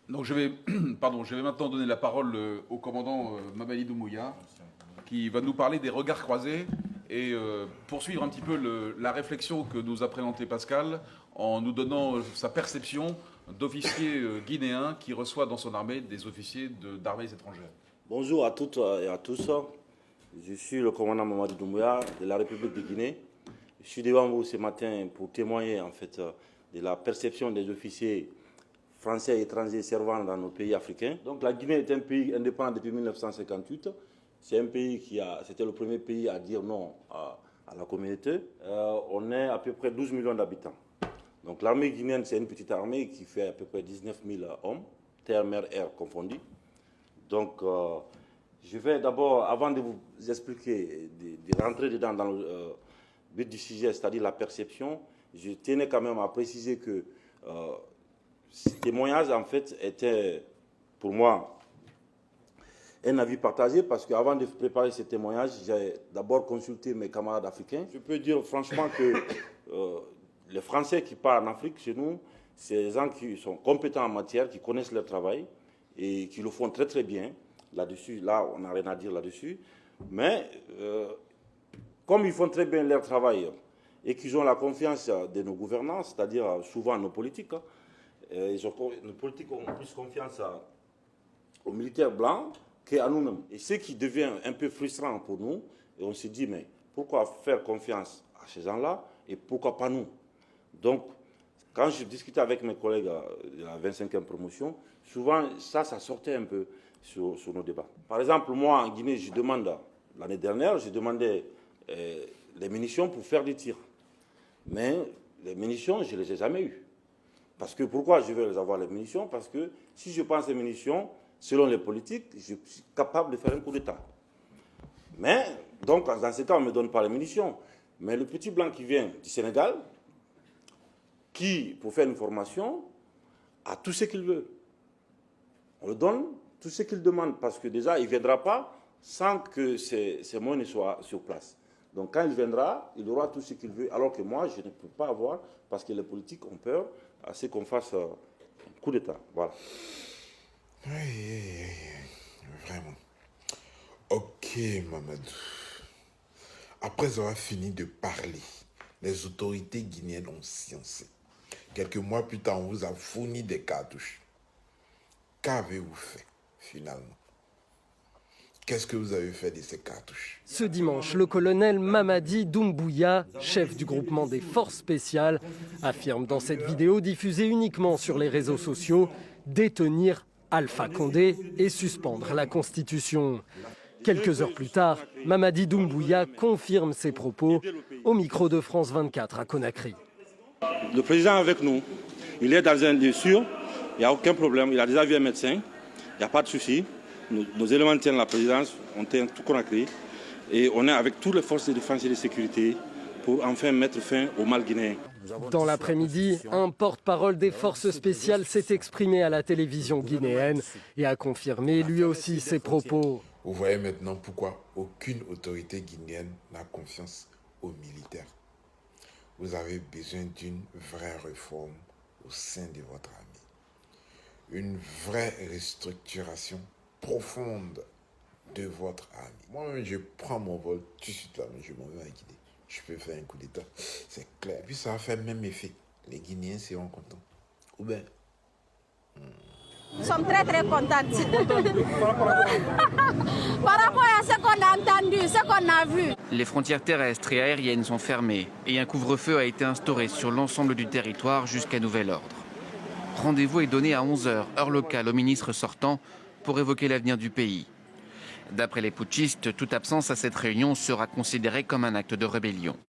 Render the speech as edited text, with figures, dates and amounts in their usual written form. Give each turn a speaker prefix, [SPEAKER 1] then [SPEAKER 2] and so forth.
[SPEAKER 1] Donc je vais, pardon, je vais maintenant donner la parole au commandant Mamadi Doumbouya, qui va nous parler des regards croisés et poursuivre un petit peu la réflexion que nous a présentée Pascal en nous donnant sa perception d'officier guinéen qui reçoit dans son armée des officiers d'armées étrangères.
[SPEAKER 2] Bonjour à toutes et à tous. Je suis le commandant Mamadi Doumbouya de la République de Guinée. Je suis devant vous ce matin pour témoigner en fait de la perception des officiers français et étrangers servant dans nos pays africains. Donc la Guinée est un pays indépendant depuis 1958. C'est un pays c'était le premier pays à dire non à la communauté. On est à peu près 12 millions d'habitants. Donc l'armée guinéenne, c'est une petite armée qui fait à peu près 19 000 hommes, terre, mer, air confondus. Donc je vais d'abord, avant de vous expliquer, de rentrer dedans dans le but du sujet, c'est-à-dire la perception, je tenais quand même à préciser que ce témoignage, en fait, était pour moi un avis partagé parce qu'avant de préparer ce témoignage, j'ai d'abord consulté mes camarades africains. Je peux dire franchement que les Français qui partent en Afrique, chez nous, c'est des gens qui sont compétents en matière, qui connaissent leur travail et qui le font très très bien. Là-dessus, là, on n'a rien à dire là-dessus. Mais comme ils font très bien leur travail et qu'ils ont la confiance de nos gouvernants, c'est-à-dire souvent nos politiques, nos politiques ont plus confiance aux militaires blancs qu'à nous-mêmes. Et ce qui devient un peu frustrant pour nous, et on se dit, mais pourquoi faire confiance à ces gens-là et pourquoi pas nous? Donc, quand je discutais avec mes collègues de la 25e promotion, souvent ça sortait un peu sur nos débats. Par exemple, moi en Guinée, l'année dernière, je demandais les munitions pour faire des tirs. Mais les munitions, je ne les ai jamais eues. Parce que pourquoi je vais les avoir les munitions? Parce que si je pense les munitions, selon les politiques, je suis capable de faire un coup d'État. Mais, donc, dans ce cas, on ne me donne pas les munitions. Mais le petit blanc qui vient du Sénégal, qui, pour faire une formation, a tout ce qu'il veut. On le donne tout ce qu'il demande, parce que déjà, il ne viendra pas sans que ses moyens soient sur place. Donc quand il viendra, il aura tout ce qu'il veut, alors que moi, je ne peux pas avoir, parce que les politiques ont peur à ce qu'on fasse un coup d'État. Voilà.
[SPEAKER 3] Oui, vraiment. Ok, Mamadou. Après avoir fini de parler, les autorités guinéennes ont sciencé. Quelques mois plus tard, on vous a fourni des cartouches. Qu'avez-vous fait, finalement? Qu'est-ce que vous avez fait de ces cartouches?
[SPEAKER 4] Ce dimanche, le colonel Mamadi Doumbouya, chef du groupement des forces spéciales, affirme dans cette vidéo diffusée uniquement sur les réseaux sociaux détenir Alpha Condé et suspendre la Constitution. Quelques heures plus tard, Mamadi Doumbouya confirme ses propos au micro de France 24 à Conakry.
[SPEAKER 2] Le président est avec nous, il est dans un lieu sûr, il n'y a aucun problème, il a déjà vu un médecin, il n'y a pas de souci. Nos éléments tiennent la présidence, on tient tout Conakry et on est avec toutes les forces de défense et de sécurité pour enfin mettre fin au mal guinéen.
[SPEAKER 4] Dans l'après-midi, un porte-parole des forces spéciales s'est exprimé à la télévision guinéenne et a confirmé lui aussi ses propos.
[SPEAKER 3] Vous voyez maintenant pourquoi aucune autorité guinéenne n'a confiance aux militaires. Vous avez besoin d'une vraie réforme au sein de votre armée. Une vraie restructuration profonde de votre armée. Moi-même, je prends mon vol tout de suite là, je m'en vais à Guinée. Je peux faire un coup d'État, c'est clair. Puis ça va faire le même effet. Les Guinéens seront contents. Ou bien...
[SPEAKER 5] Nous sommes très très contents. Par rapport à ce qu'on a entendu, ce qu'on a vu.
[SPEAKER 6] Les frontières terrestres et aériennes sont fermées et un couvre-feu a été instauré sur l'ensemble du territoire jusqu'à nouvel ordre. Rendez-vous est donné à 11h, heure locale, au ministre sortant pour évoquer l'avenir du pays. D'après les putschistes, toute absence à cette réunion sera considérée comme un acte de rébellion.